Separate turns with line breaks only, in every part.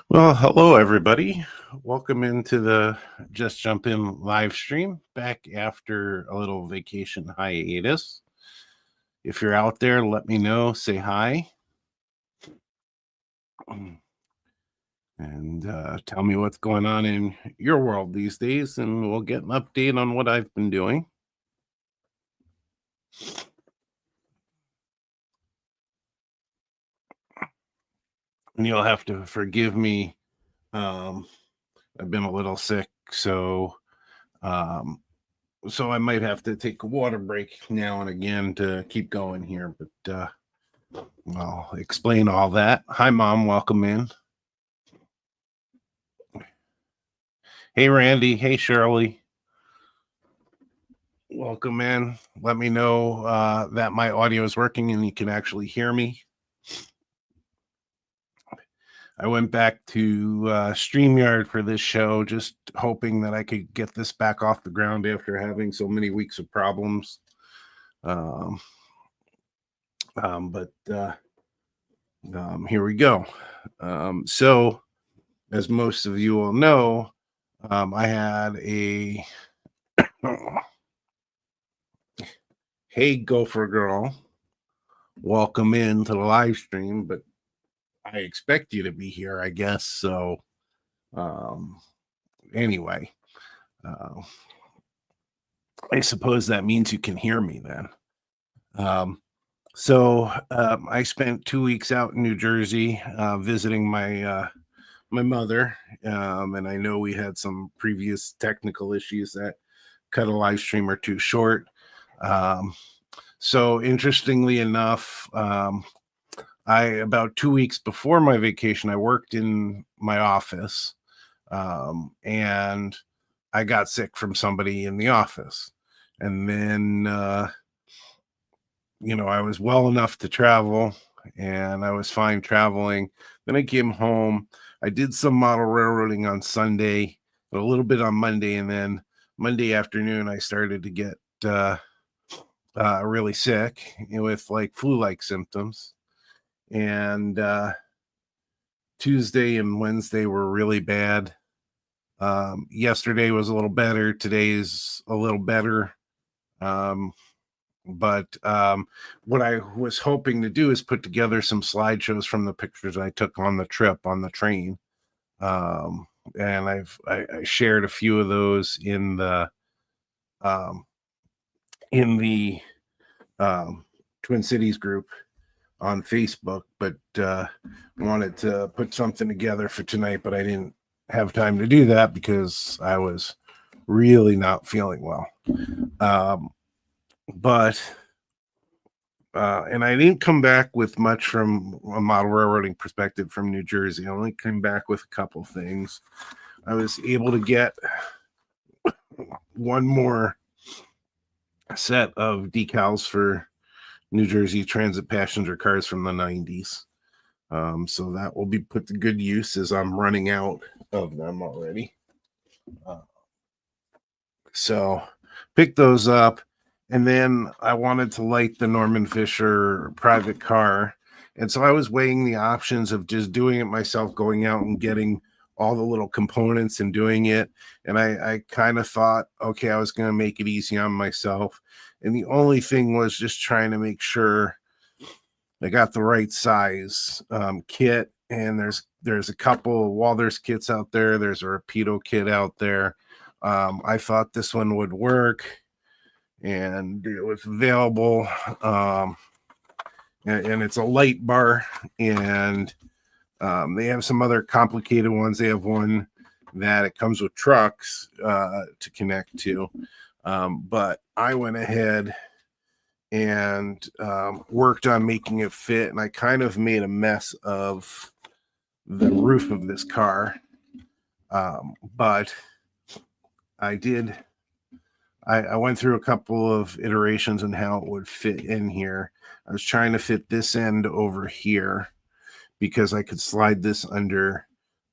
Well, hello everybody. Welcome into the Just Jump In live stream back after a little vacation hiatus. If you're out there, let me know, say hi, and tell me what's going on in your world these days, and we'll get an update on what I've been doing. And you'll have to forgive me. Um, I've been a little sick, um, so I might have to take a water break now and again to keep going here. But I'll explain all that. Hi, Mom. Welcome in. Hey, Randy. Hey, Shirley. Welcome in. Let me know that my audio is working and you can actually hear me. I went back to StreamYard for this show, just hoping that I could get this back off the ground after having so many weeks of problems. But here we go. So, as most of you will know, I had a hey, Gopher Girl, welcome into the live stream, but I expect you to be here, I guess. So, anyway, uh, I suppose that means you can hear me then. I spent 2 weeks out in New Jersey visiting my mother, and I know we had some previous technical issues that cut a live stream or two short. So interestingly enough, about 2 weeks before my vacation, I worked in my office, and I got sick from somebody in the office, and then I was well enough to travel, and I was fine traveling. Then I came home. I did some model railroading on Sunday, a little bit on Monday, and then Monday afternoon I started to get really sick with like flu-like symptoms, and Tuesday and Wednesday were really bad. Yesterday was a little better. Today's a little better. But what I was hoping to do is put together some slideshows from the pictures I took on the trip on the train. And I shared a few of those um, in the Twin Cities group on Facebook, but wanted to put something together for tonight, but I didn't have time to do that because I was really not feeling well. But and I didn't come back with much from a model railroading perspective from New Jersey. I only came back with a couple things. I was able to get one more set of decals for New Jersey Transit passenger cars from the 90s. So that will be put to good use as I'm running out of them already. So pick those up. And then I wanted to light the Norman Fisher private car. And so I was weighing the options of just doing it myself, going out and getting all the little components and doing it. And I kind of thought, okay, I was going to make it easy on myself. And the only thing was just trying to make sure I got the right size kit. And there's a couple Walters kits out there. There's a Rapido kit out there. I thought this one would work, and it was available. And it's a light bar, and they have some other complicated ones. They have one that it comes with trucks to connect to. But I went ahead and worked on making it fit, and I kind of made a mess of the roof of this car. But I went through a couple of iterations on how it would fit in here. I was trying to fit this end over here because I could slide this under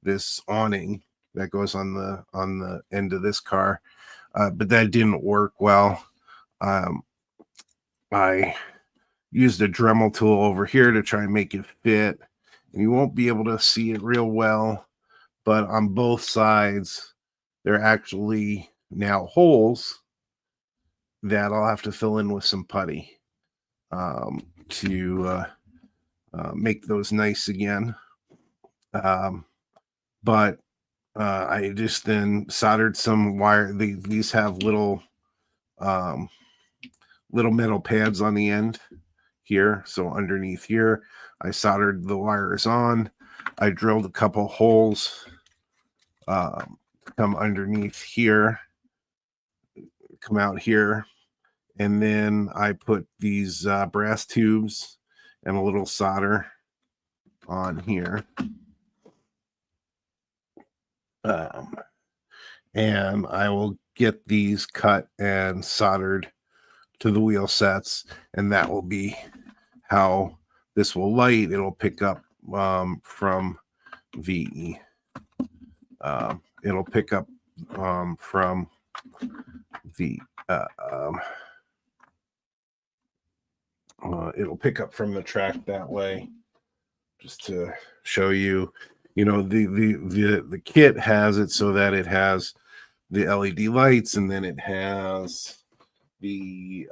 this awning that goes on the end of this car, but that didn't work well. I used a Dremel tool over here to try and make it fit, and you won't be able to see it real well, but on both sides, they're actually now holes that I'll have to fill in with some putty to make those nice again. But I just then soldered some wire. These have little metal pads on the end here. So underneath here, I soldered the wires on. I drilled a couple holes come underneath here, come out here, and then I put these brass tubes and a little solder on here. And I will get these cut and soldered to the wheel sets, and that will be how this will light. It'll pick up from the it'll pick up from the it'll pick up from the track that way. Just to show you, you know, the kit has it so that it has the LED lights, and then it has the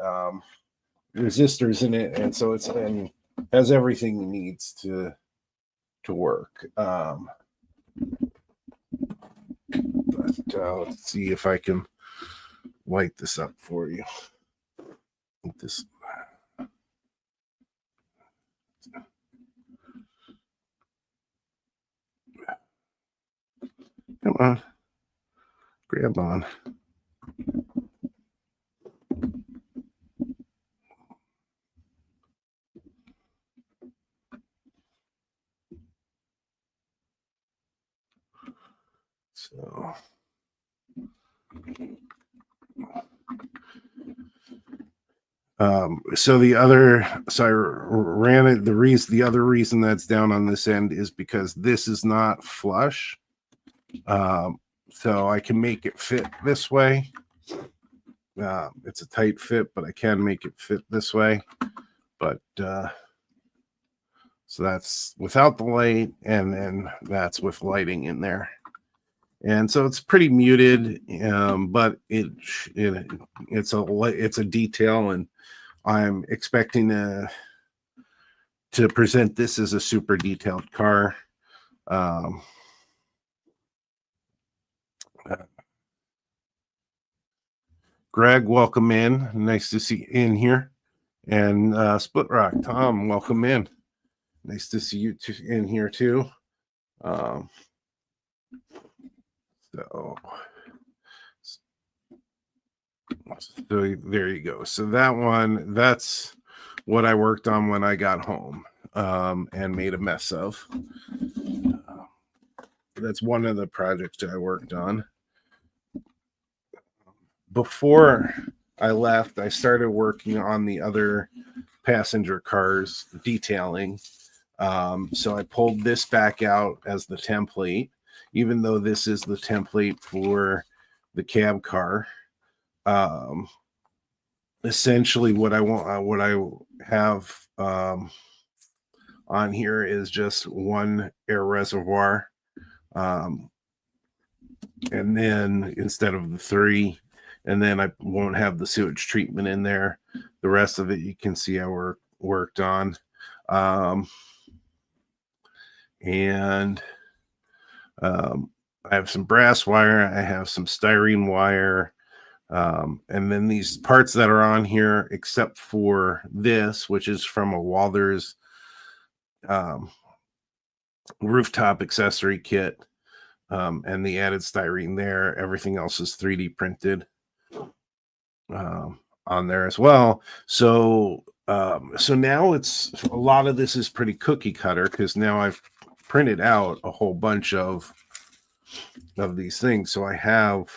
resistors in it, and so it's and has everything it needs to work. But let's see if I can light this up for you. This. Come on, grab on. So the other, so I ran it. The other reason that's down on this end is because this is not flush. So I can make it fit this way. It's a tight fit, but I can make it fit this way. But so that's without the light, and then that's with lighting in there. And so it's pretty muted, but it's a detail, and I'm expecting to present this as a super detailed car. Greg, welcome in. Nice to see you in here. And Split Rock, Tom, welcome in. Nice to see you in here too. So there you go. So that one, that's what I worked on when I got home and made a mess of. That's one of the projects I worked on. Before I left, I started working on the other passenger cars detailing. So I pulled this back out as the template, even though this is the template for the cab car. Essentially what I have on here is just one air reservoir. And then instead of the 3, and then I won't have the sewage treatment in there. The rest of it you can see I worked on. And I have some brass wire, I have some styrene wire, and then these parts that are on here, except for this, which is from a Walthers rooftop accessory kit, and the added styrene there, everything else is 3D printed on there as well. So now it's a lot of this is pretty cookie cutter, because now I've printed out a whole bunch of these things. So I have,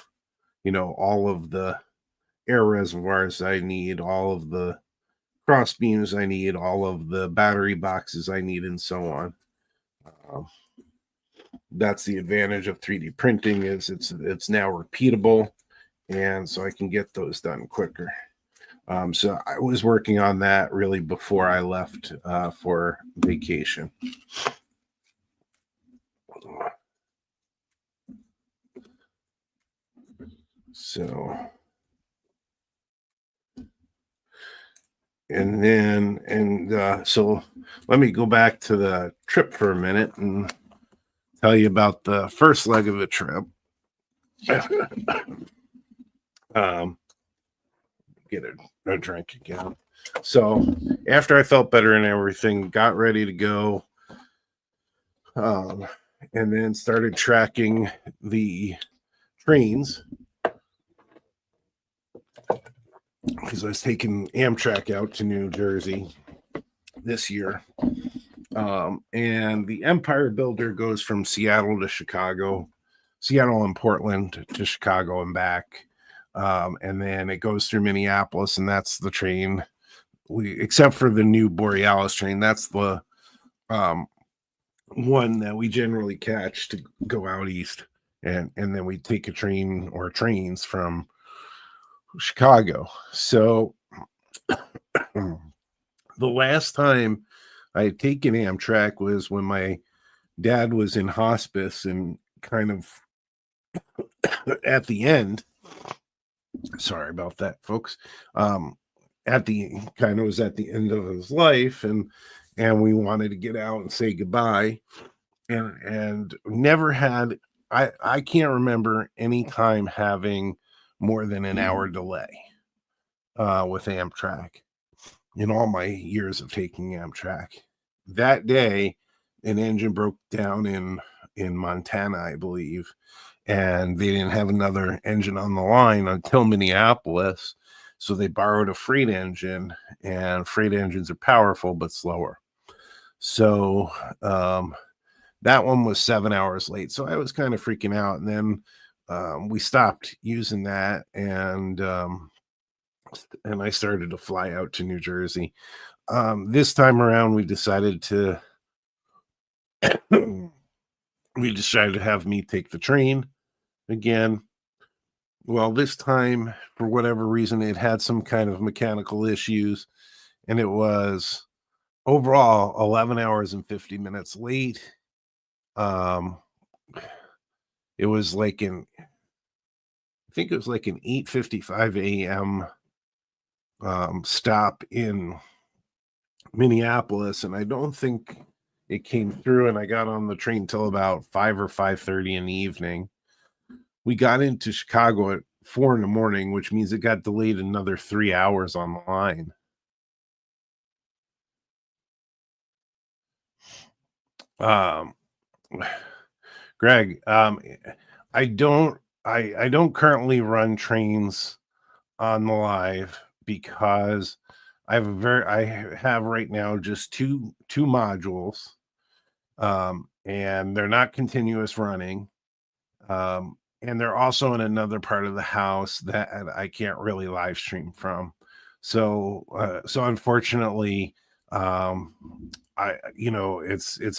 you know, all of the air reservoirs I need, all of the cross beams I need, all of the battery boxes I need, and so on. That's the advantage of 3D printing, is it's now repeatable, and so I can get those done quicker. So I was working on that really before I left for vacation. So, so let me go back to the trip for a minute and tell you about the first leg of the trip. Get a drink again. So after I felt better and everything, got ready to go, and then started tracking the trains because I was taking Amtrak out to New Jersey this year. And the Empire Builder goes from Seattle to Chicago, Seattle and Portland to Chicago and back. And then it goes through Minneapolis, and that's the train except for the new Borealis train, that's the one that we generally catch to go out east. And then we take a train or trains from Chicago. So the last time I had taken Amtrak was when my dad was in hospice, and kind of at the end, sorry about that, folks, at the end of his life, and we wanted to get out and say goodbye, and never had, I can't remember any time having more than an hour delay with Amtrak in all my years of taking Amtrak. That day, an engine broke down in Montana, I believe, and they didn't have another engine on the line until Minneapolis. So they borrowed a freight engine, and freight engines are powerful but slower. So that one was 7 hours late. So I was kind of freaking out. And then we stopped using that, and I started to fly out to New Jersey. This time around, we decided to have me take the train again. Well, this time, for whatever reason, it had some kind of mechanical issues, and it was overall 11 hours and 50 minutes late. It was like I think it was like an 8:55 a.m. Stop in Minneapolis, and I don't think it came through, and I got on the train till about 5 or 5:30 in the evening. We got into Chicago at 4 in the morning, which means it got delayed another 3 hours on the line. Greg, I don't currently run trains on the live because I have right now just two modules, and they're not continuous running. And they're also in another part of the house that I can't really live stream from. So unfortunately, it's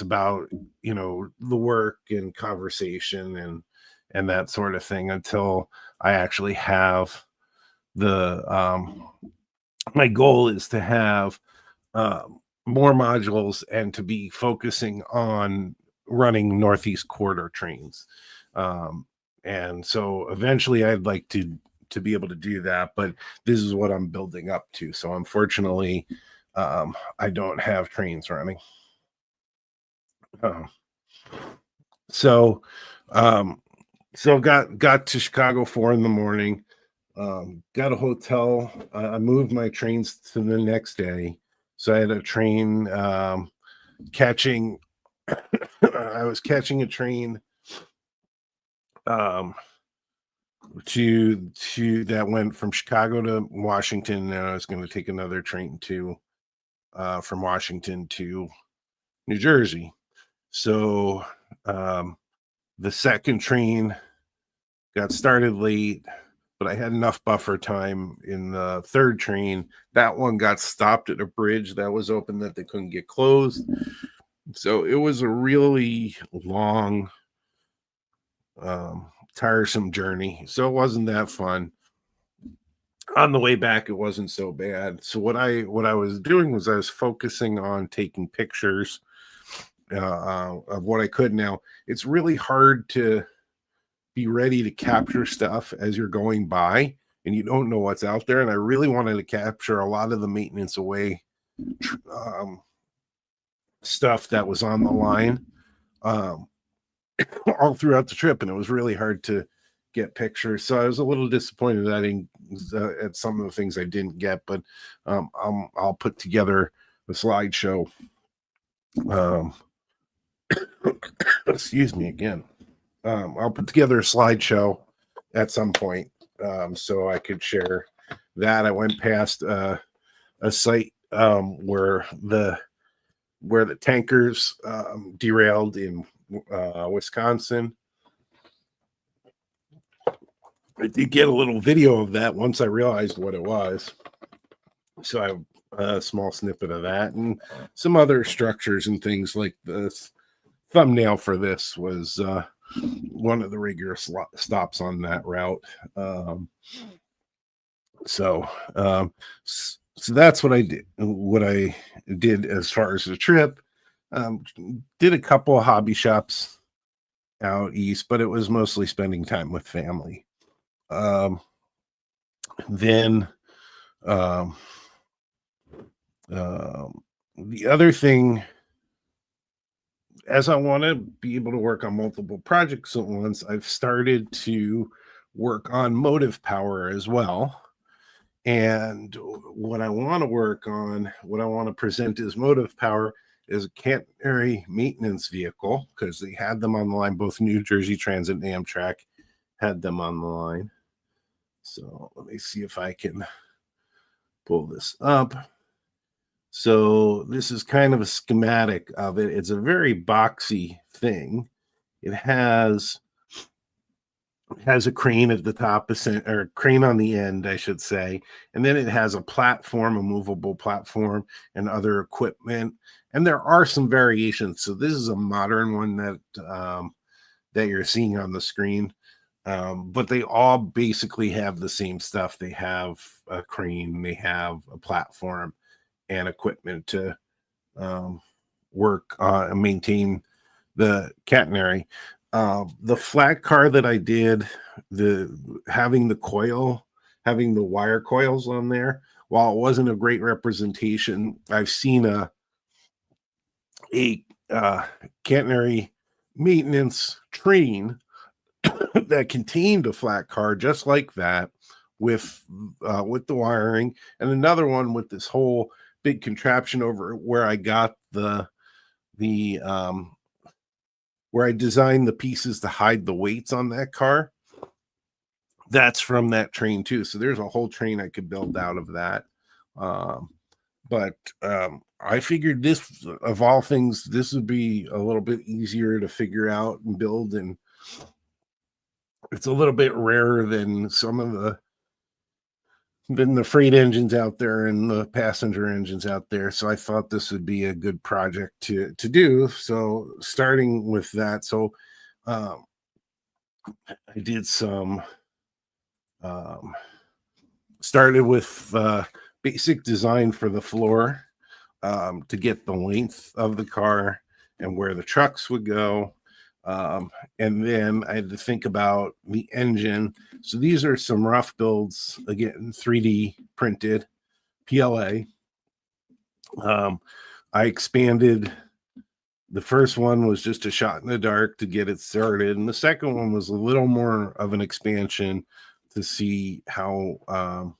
about, the work and conversation and that sort of thing until I actually have my goal is to have more modules and to be focusing on running Northeast Corridor trains. And so eventually I'd like to be able to do that, but this is what I'm building up to. So unfortunately, I don't have trains running. So got to Chicago 4 in the morning, got a hotel. I moved my trains to the next day. So I had a train, catching, I was catching a train, to that went from Chicago to Washington, and I was going to take another train from Washington to New Jersey. So the second train got started late, but I had enough buffer time in the third train. That one got stopped at a bridge that was open that they couldn't get closed. So it was a really long, tiresome journey. So it wasn't that fun. On the way back, it wasn't so bad. So what I was doing was I was focusing on taking pictures of what I could. Now, it's really hard to be ready to capture stuff as you're going by and you don't know what's out there. And I really wanted to capture a lot of the maintenance away stuff that was on the line all throughout the trip, and it was really hard to get pictures. So I was a little disappointed that I didn't at some of the things I didn't get, but I'll put together a slideshow. Excuse me again. I'll put together a slideshow at some point so I could share that. I went past a site where the tankers derailed in Wisconsin. I did get a little video of that once I realized what it was. So I have a small snippet of that and some other structures and things. Like this thumbnail for this was one of the rigorous stops on that route. So that's what I did. What I did as far as the trip. Did a couple of hobby shops out east, but it was mostly spending time with family. Then the other thing, as I want to be able to work on multiple projects at once, I've started to work on motive power as well. And what I want to work on, what I want to present as motive power is a catenary maintenance vehicle, because they had them on the line. Both New Jersey Transit and Amtrak had them on the line. So let me see if I can pull this up. So this is kind of a schematic of it. It's a very boxy thing. It has a crane at the top, or crane on the end, I should say. And then it has a platform, a movable platform, and other equipment. And there are some variations. So this is a modern one that you're seeing on the screen. But they all basically have the same stuff. They have a crane, they have a platform, and equipment to work on and maintain the catenary. The flat car that I did, having the wire coils on there, while it wasn't a great representation, I've seen a catenary maintenance train that contained a flat car just like that, with the wiring, and another one with this whole big contraption over where I got where I designed the pieces to hide the weights on that car. That's from that train too. So there's a whole train I could build out of that. But I figured this, of all things, this would be a little bit easier to figure out and build, and it's a little bit rarer than some of the freight engines out there and the passenger engines out there. So I thought this would be a good project to do. So starting with that, so I did some started with basic design for the floor to get the length of the car and where the trucks would go. And then I had to think about the engine. So these are some rough builds, again, 3D printed PLA. I expanded. The first one was just a shot in the dark to get it started, and the second one was a little more of an expansion to see how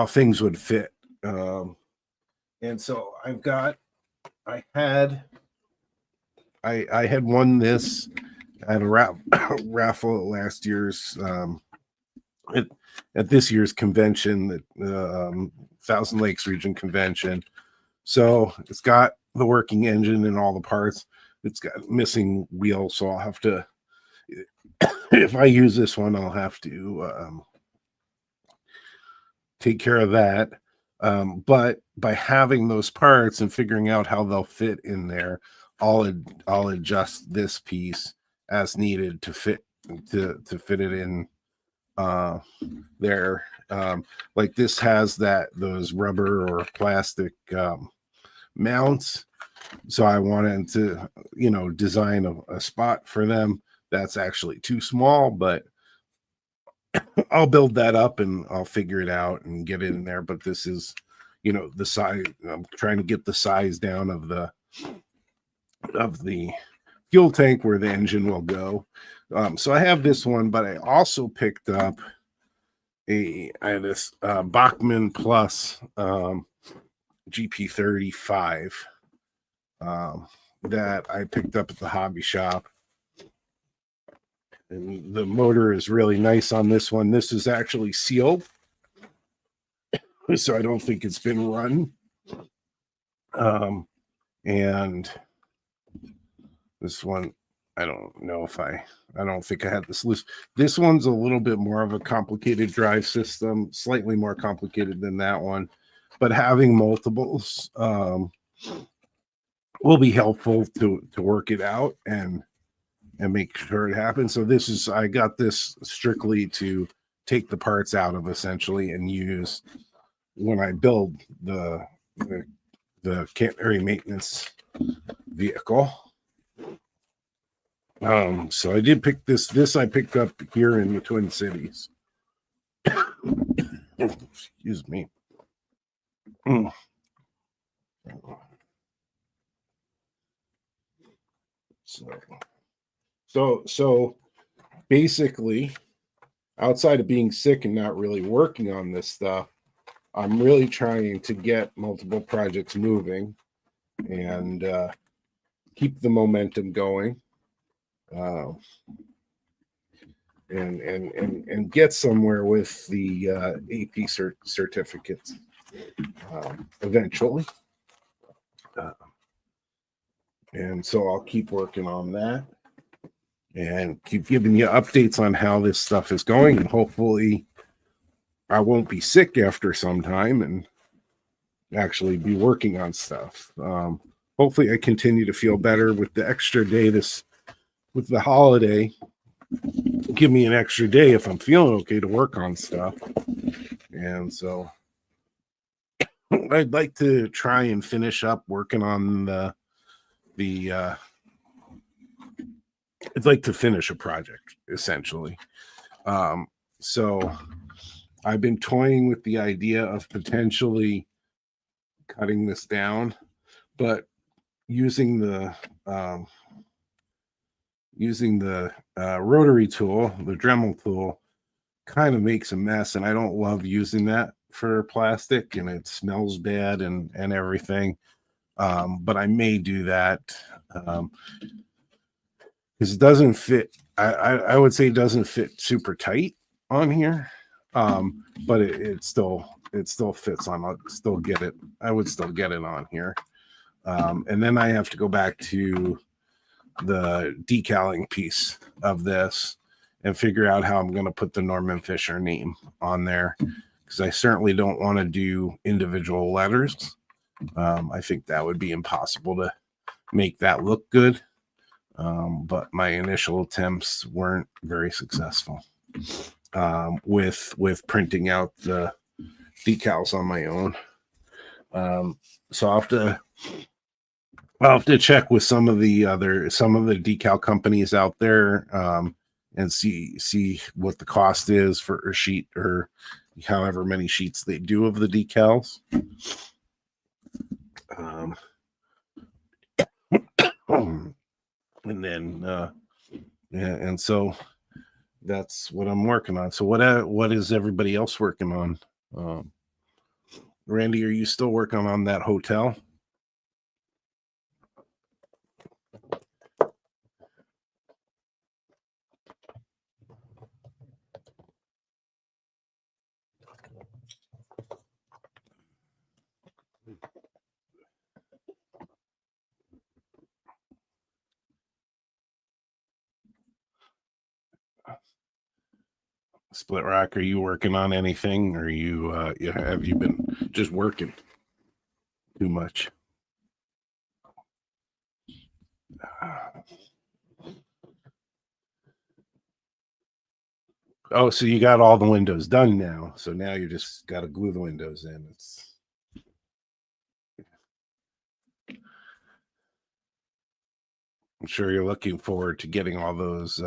things would fit. And so I had won this at a raffle at last year's at this year's convention, the Thousand Lakes Region Convention. So it's got the working engine and all the parts. It's got missing wheels, so I'll have to, if I use this one, I'll have to take care of that. But by having those parts and figuring out how they'll fit in there, I'll adjust this piece as needed to fit it in there. Like this has those rubber or plastic mounts, so I wanted to design a spot for them that's actually too small, but I'll build that up and I'll figure it out and get it in there. But this is, you know, the size. I'm trying to get the size down of the fuel tank where the engine will go. So I have this one, but I also picked up I have this Bachmann Plus GP35 that I picked up at the hobby shop. And the motor is really nice on this one. This is actually sealed, so I don't think it's been run. And this one, I don't know if I don't think I had this loose. This one's a little bit more of a complicated drive system, slightly more complicated than that one, but having multiples will be helpful to work it out and make sure it happens. So this is, I got this strictly to take the parts out of essentially and use when I build the cannery maintenance vehicle. So I did pick this I picked up here in the Twin Cities. Excuse me. So basically, outside of being sick and not really working on this stuff, I'm really trying to get multiple projects moving and keep the momentum going, and get somewhere with the AP certificates eventually. And so I'll keep working on that and keep giving you updates on how this stuff is going. And hopefully I won't be sick after some time and actually be working on stuff. Hopefully I continue to feel better with the extra day with the holiday. Give me an extra day if I'm feeling okay to work on stuff. And so I'd like to try and finish up working on I'd like to finish a project essentially. So I've been toying with the idea of potentially cutting this down, but using the rotary tool, the Dremel tool, kind of makes a mess, and I don't love using that for plastic, and it smells bad and everything. But I may do that because it doesn't fit. I would say it doesn't fit super tight on here, but it still fits on. I would still get it on here. And then I have to go back to the decaling piece of this and figure out how I'm going to put the Norman Fisher name on there, because I certainly don't want to do individual letters. I think that would be impossible to make that look good. But my initial attempts weren't very successful with printing out the decals on my own. So I'll have to check with some of the decal companies out there and see what the cost is for a sheet or however many sheets they do of the decals. And then and so that's what I'm working on. So what is everybody else working on? Randy, are you still working on that hotel? Split Rock, are you working on anything, or have you been just working too much? Oh, so you got all the windows done now. So now you just got to glue the windows in. I'm sure you're looking forward to getting all those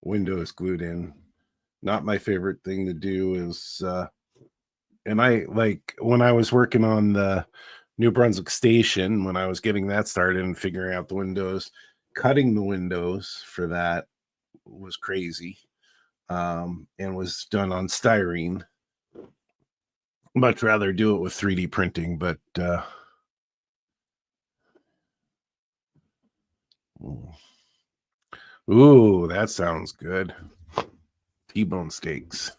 windows glued in. Not my favorite thing to do is, and I like when I was working on the New Brunswick station, when I was getting that started and figuring out the windows, cutting the windows for that was crazy, and was done on styrene. Much rather do it with 3D printing, but ooh, that sounds good. T-bone steaks.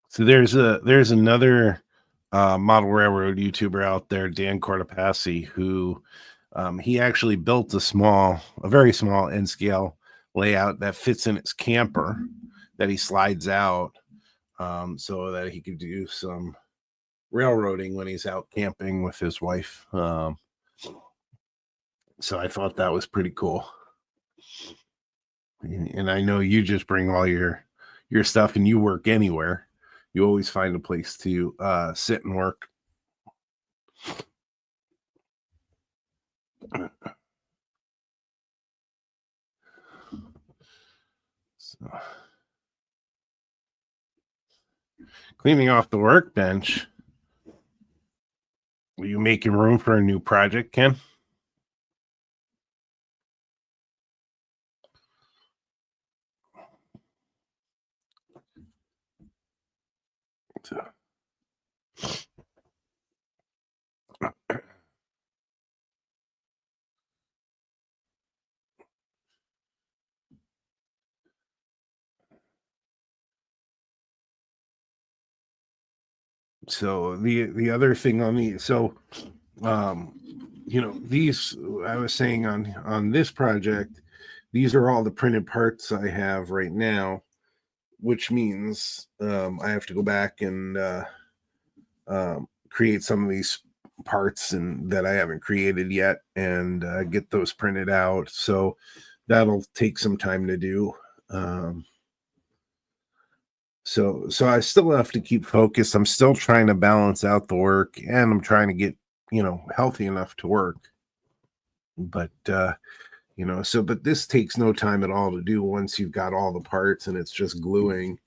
So there's another model railroad YouTuber out there, Dan Cortopassi, who he actually built a very small N scale layout that fits in his camper that he slides out, so that he could do some railroading when he's out camping with his wife. So I thought that was pretty cool. And I know you just bring all your stuff and you work anywhere. You always find a place to sit and work. So, cleaning off the workbench. Are you making room for a new project, Ken? So the other thing on um these, I was saying on this project, these are all the printed parts I have right now, which means I have to go back and create some of these parts and that I haven't created yet, and get those printed out. So that'll take some time to do. So I still have to keep focused. I'm still trying to balance out the work, and I'm trying to get healthy enough to work. But but this takes no time at all to do once you've got all the parts and it's just gluing.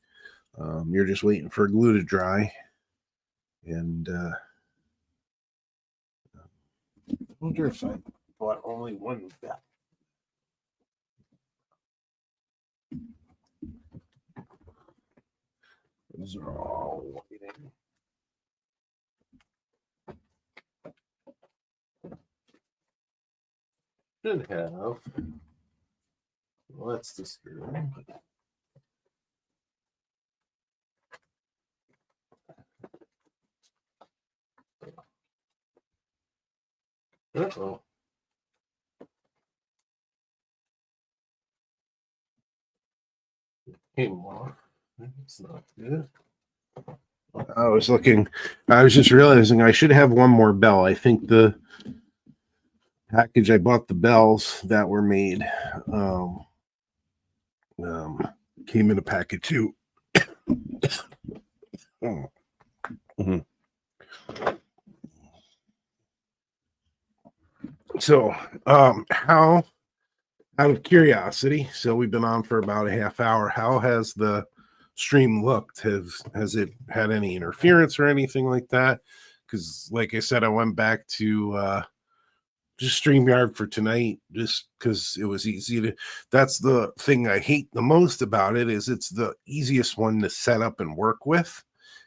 You're just waiting for glue to dry, and I wonder if I bought only one bell. Those are all waiting. Should have. Well, that's the screw. Uh-oh. Came off. It's not good. I was just realizing I should have one more bell. I think the package I bought the bells that were made came in a packet too. Oh. Mm-hmm. So, how, out of curiosity, so we've been on for about a half hour. How has the stream looked? Has it had any interference or anything like that? Because, like I said, I went back to just StreamYard for tonight, just because it was easy to. That's the thing I hate the most about it, is it's the easiest one to set up and work with.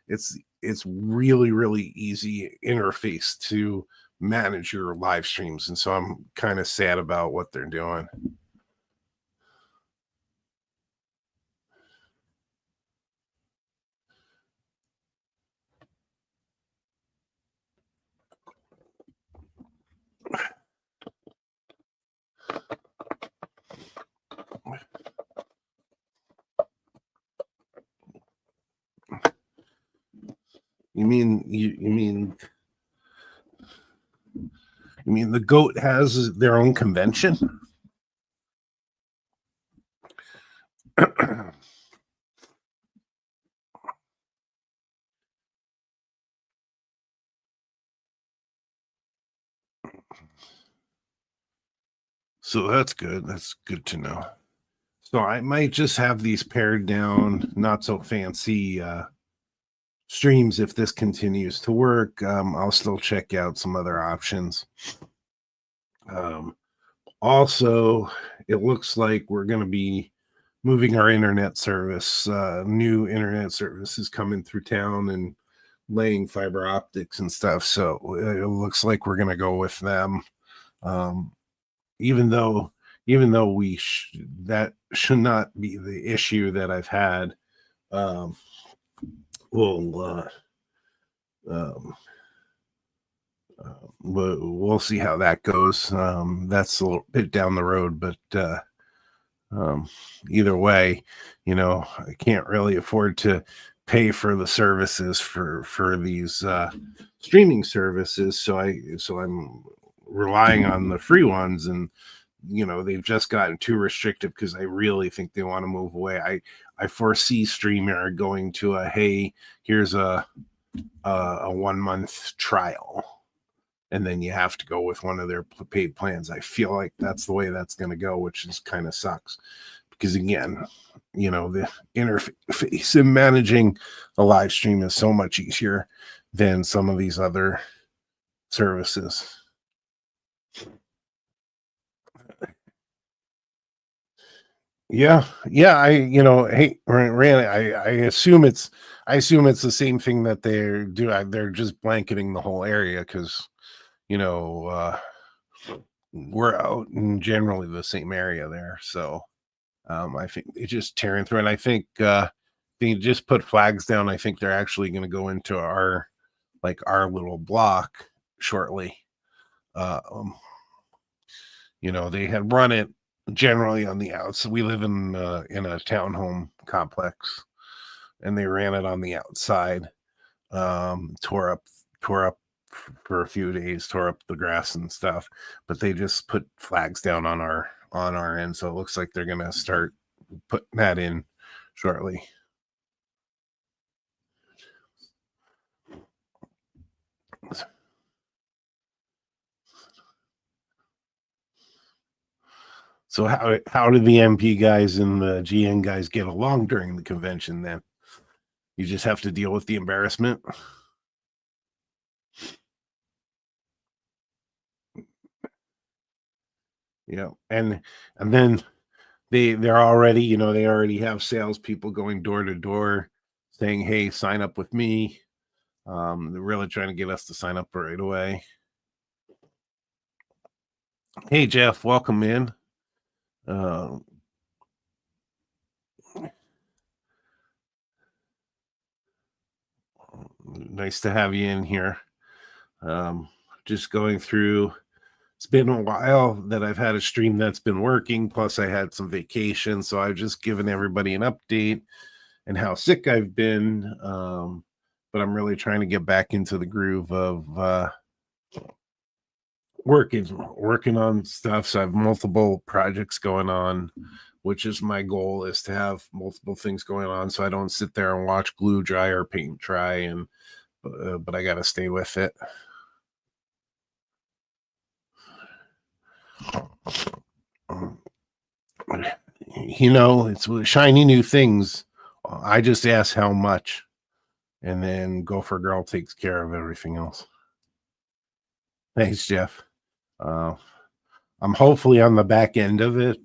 It's really, really easy interface to manage your live streams, and so I'm kind of sad about what they're doing. You mean the goat has their own convention? So that's good. That's good to know. So I might just have these pared down, not so fancy streams if this continues to work. I'll still check out some other options. Um, Also, it looks like we're going to be moving our internet service. New internet service is coming through town and laying fiber optics and stuff. So it looks like we're going to go with them. Um, even though, that should not be the issue that I've had. Um, we'll um, we'll see how that goes. That's a little bit down the road, but um, either way, I can't really afford to pay for the services for these streaming services, so I'm relying on the free ones, and they've just gotten too restrictive because I really think they want to move away. I foresee StreamYard going to a, hey, here's a 1 month trial, and then you have to go with one of their paid plans. I feel like that's the way that's going to go, which is kind of sucks because, again, the interface in managing a live stream is so much easier than some of these other services. Yeah. Hey, Rand, I assume it's the same thing that they're doing. They're just blanketing the whole area because, we're out in generally the same area there. So I think they just tearing through, and I think they just put flags down. I think they're actually going to go into our little block shortly. They had run it generally on the outside. We live in a townhome complex, and they ran it on the outside. Tore up for a few days, tore up the grass and stuff, but they just put flags down on our end, so it looks like they're gonna start putting that in shortly. So how did the MP guys and the GN guys get along during the convention then? You just have to deal with the embarrassment. And then they're already, they already have salespeople going door to door saying, hey, sign up with me. They're really trying to get us to sign up right away. Hey, Jeff, welcome in. Nice to have you in here. Just going through, it's been a while that I've had a stream that's been working, plus I had some vacation, so I've just given everybody an update and how sick I've been. But I'm really trying to get back into the groove of working on stuff. So I have multiple projects going on, which is my goal, is to have multiple things going on so I don't sit there and watch glue dry or paint dry, and but I got to stay with it. It's shiny new things. I just ask how much, and then Gopher Girl takes care of everything else. Thanks, Jeff. I'm hopefully on the back end of it,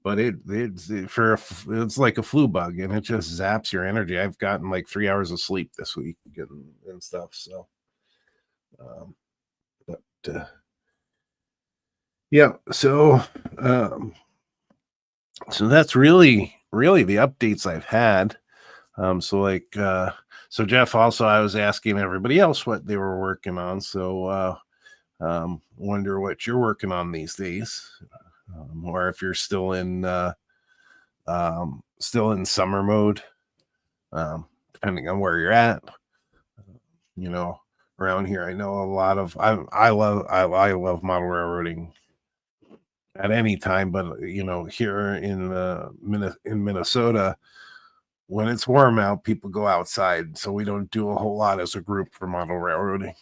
but it's like a flu bug, and it just zaps your energy. I've gotten like 3 hours of sleep this week and stuff. So, yeah. So that's really the updates I've had. So Jeff, also, I was asking everybody else what they were working on. So wonder what you're working on these days, or if you're still in summer mode, depending on where you're at. Around here, I know a lot of I love model railroading at any time, but here in Minnesota, when it's warm out, people go outside, so we don't do a whole lot as a group for model railroading.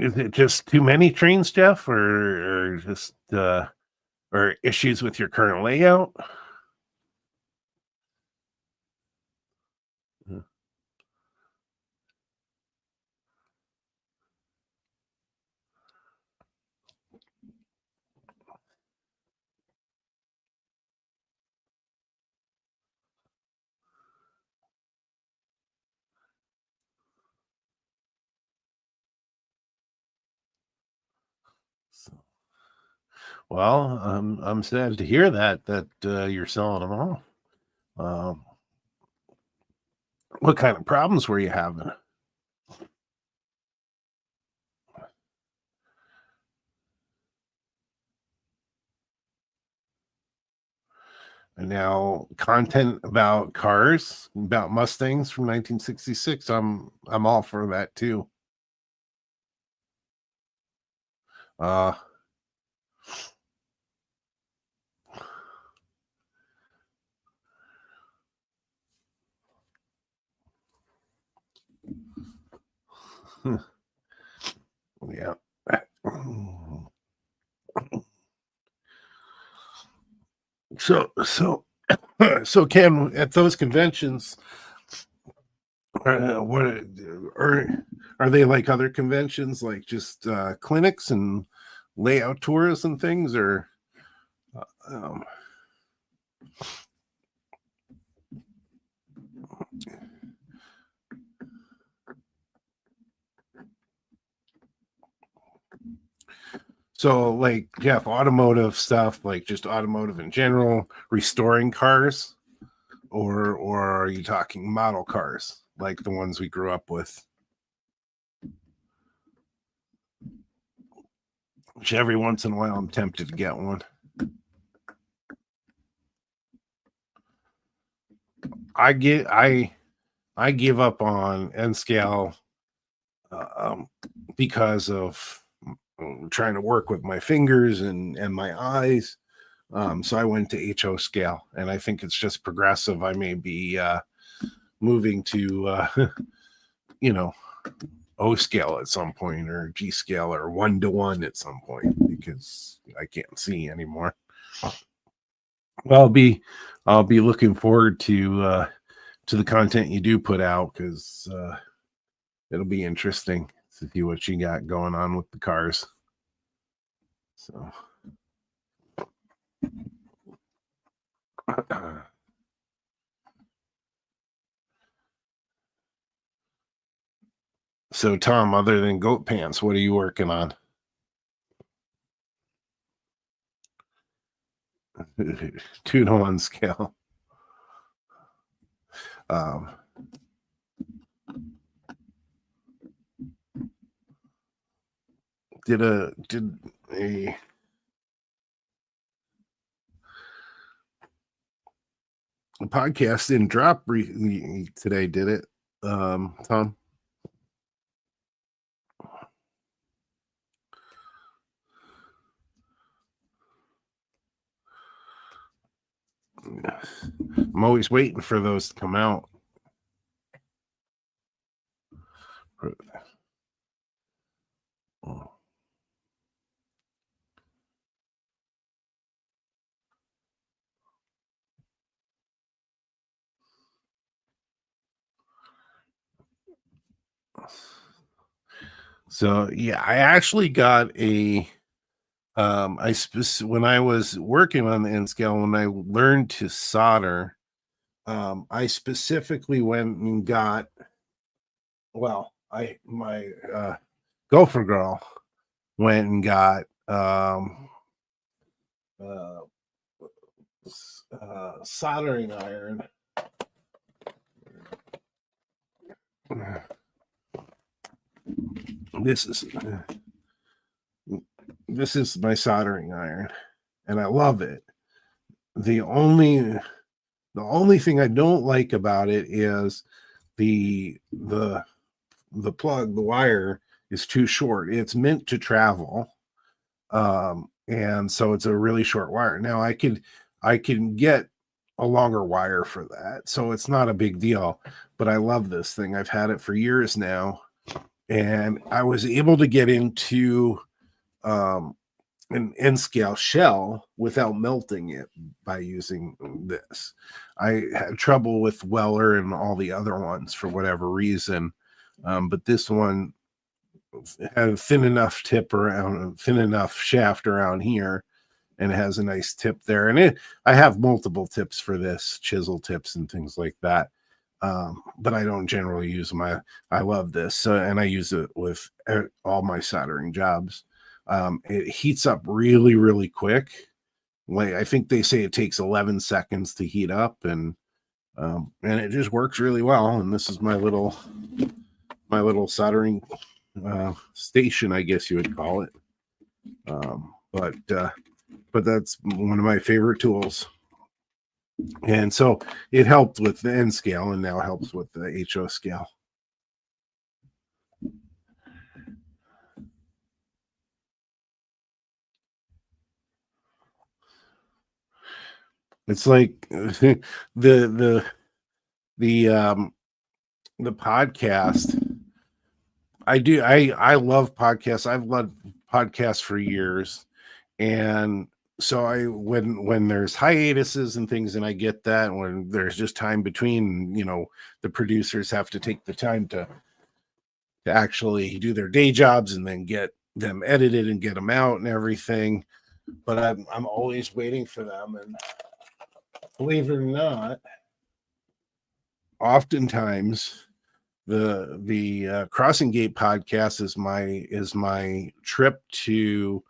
Is it just too many trains, Jeff, or just or issues with your current layout? Well, I'm sad to hear that you're selling them all. Um, what kind of problems were you having? And now content about cars, about Mustangs from 1966. I'm all for that too. Uh yeah. So so Ken, at those conventions, what are they like other conventions, like just clinics and layout tours and things, or um, so like Jeff, automotive stuff, like just automotive in general, restoring cars, or are you talking model cars like the ones we grew up with? Which every once in a while I'm tempted to get one. I give up on N scale because of trying to work with my fingers and my eyes. So I went to HO scale, and I think it's just progressive. I may be moving to you know, O scale at some point, or G scale, or 1-to-1 at some point, because I can't see anymore. Well, I'll be looking forward to the content you do put out, because it'll be interesting to see what you got going on with the cars. So so Tom, other than goat pants, what are you working on? 2-to-1 scale. Um, did a podcast didn't drop today, did it, Tom? I'm always waiting for those to come out. So yeah, I actually got a when I was working on the N scale, when I learned to solder, I specifically went and got, well, my gopher girl went and got uh, soldering iron. This is my soldering iron, and I love it. The only thing I don't like about it is the plug, the wire is too short. It's meant to travel, and so it's a really short wire. Now I can get a longer wire for that, so it's not a big deal. But I love this thing. I've had it for years now, and I was able to get into an N scale shell without melting it by using this. I had trouble with Weller and all the other ones for whatever reason, but this one had a thin enough tip around, thin enough shaft around here, and it has a nice tip there. And I have multiple tips for this, chisel tips and things like that. But I don't generally use them. I love this, and I use it with all my soldering jobs. It heats up really, really quick. Like I think they say it takes 11 seconds to heat up, and it just works really well. And this is my little soldering station, I guess you would call it. But that's one of my favorite tools. And so it helped with the N scale and now helps with the HO scale. It's like the podcast. I love podcasts. I've loved podcasts for years. And so when there's hiatuses and things, and I get that, when there's just time between, the producers have to take the time to actually do their day jobs and then get them edited and get them out and everything. But I'm always waiting for them, and believe it or not, oftentimes the Crossing Gate podcast is my trip to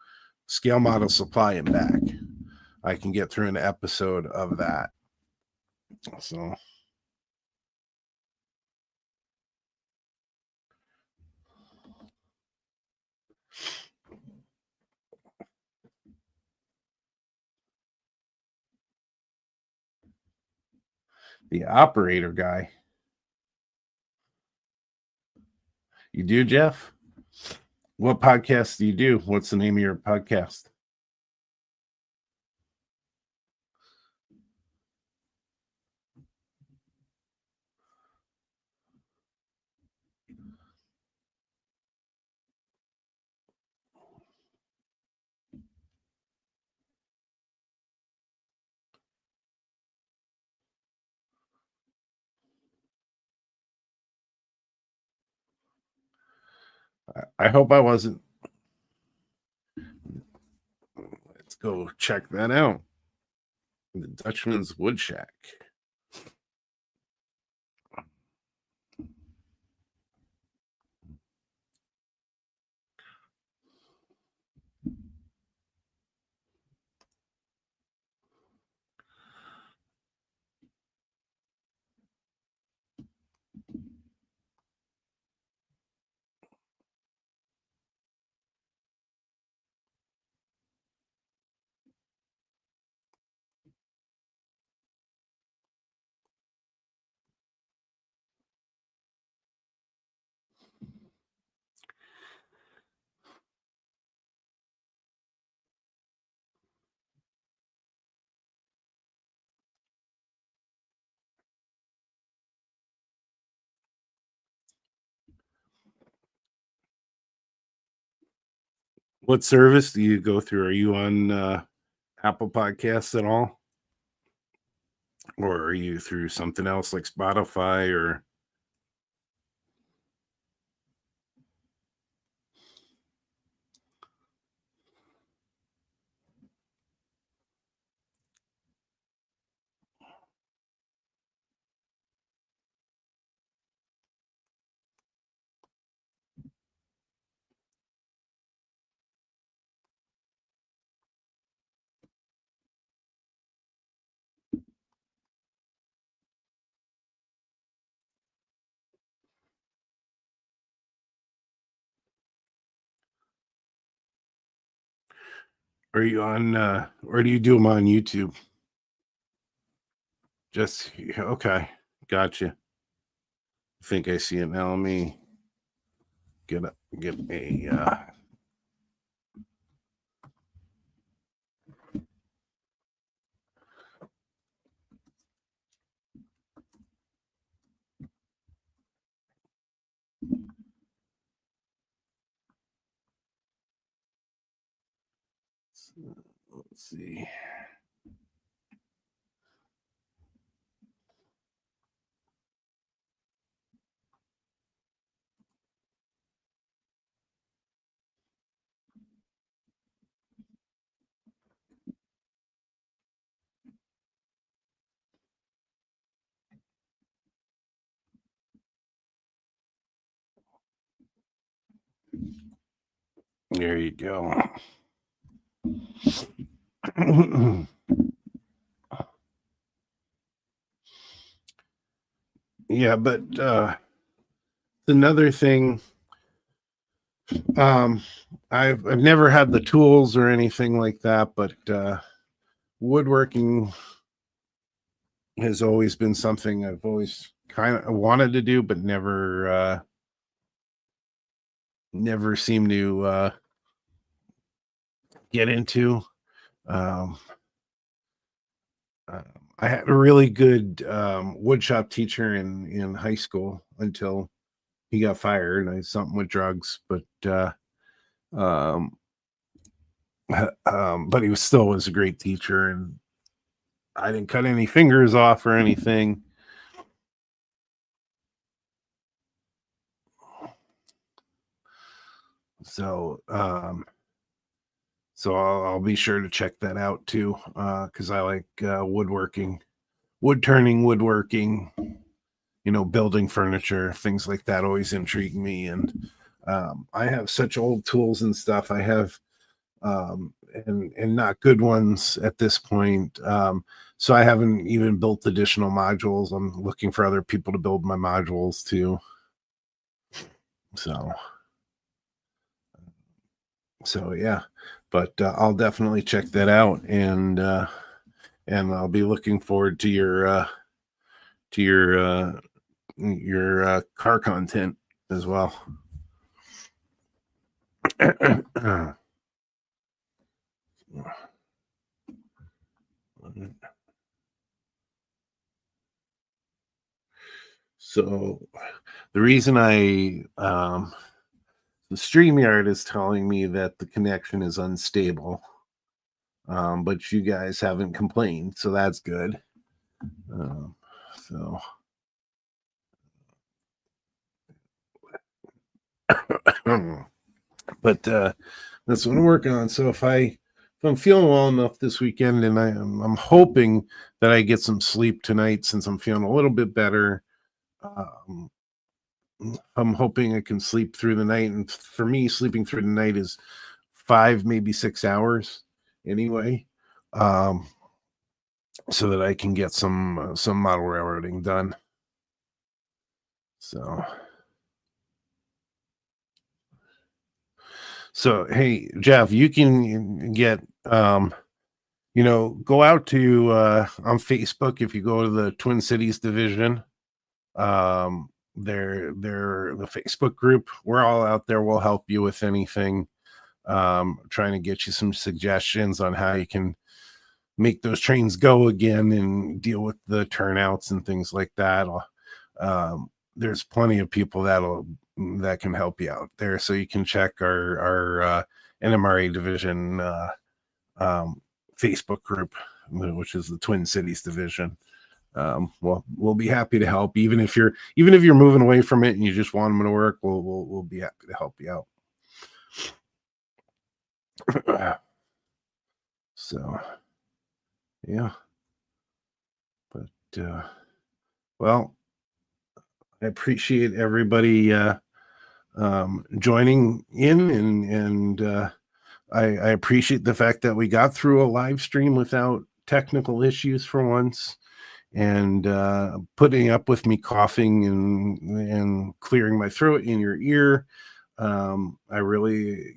Scale Model Supply and back. I can get through an episode of that. So the operator guy. You do, Jeff? What podcast do you do? What's the name of your podcast? I hope I wasn't. Let's go check that out. The Dutchman's Wood Shack. What service do you go through? Are you on Apple Podcasts at all? Or are you through something else like Spotify or? Are you on, or do you do them on YouTube? Just okay, gotcha. I think I see it now. Let me get a. Let's see. There you go. Yeah, but another thing, I've never had the tools or anything like that, but woodworking has always been something I've always kind of wanted to do, but never seemed to get into. Um, I had a really good woodshop teacher in high school until he got fired. I had something with drugs, but um, but he was a great teacher, and I didn't cut any fingers off or anything. So I'll be sure to check that out too, because I like woodworking, woodworking, building furniture, things like that always intrigue me. And I have such old tools and stuff. I have and not good ones at this point. So I haven't even built additional modules. I'm looking for other people to build my modules too. So yeah, but I'll definitely check that out, and I'll be looking forward to your car content as well. So the reason the StreamYard is telling me that the connection is unstable, but you guys haven't complained, so that's good. So but that's what I'm working on. So if I'm feeling well enough this weekend, and I'm hoping that I get some sleep tonight, since I'm feeling a little bit better. I'm hoping I can sleep through the night, and for me, sleeping through the night is 5, maybe 6 hours anyway, so that I can get some model railroading done. So hey, Jeff, you can get go out to on Facebook. If you go to the Twin Cities division, they're the Facebook group. We're all out there. We'll help you with anything. Trying to get you some suggestions on how you can make those trains go again and deal with the turnouts and things like that. There's plenty of people that can help you out there. So you can check our NMRA division Facebook group, which is the Twin Cities division. Well, we'll be happy to help, even if you're moving away from it and you just want them to work. We'll be happy to help you out. So yeah, but well, I appreciate everybody joining in, and I appreciate the fact that we got through a live stream without technical issues for once, and putting up with me coughing and clearing my throat in your ear. I really,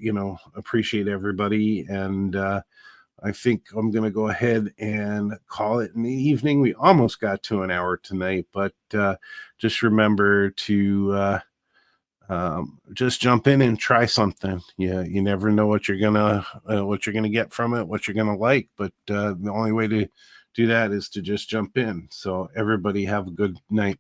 appreciate everybody, and I think I'm going to go ahead and call it in the evening. We almost got to an hour tonight, but just remember to just jump in and try something. Yeah, you never know what you're gonna get from it, what you're gonna like. But the only way to do that is to just jump in. So everybody have a good night.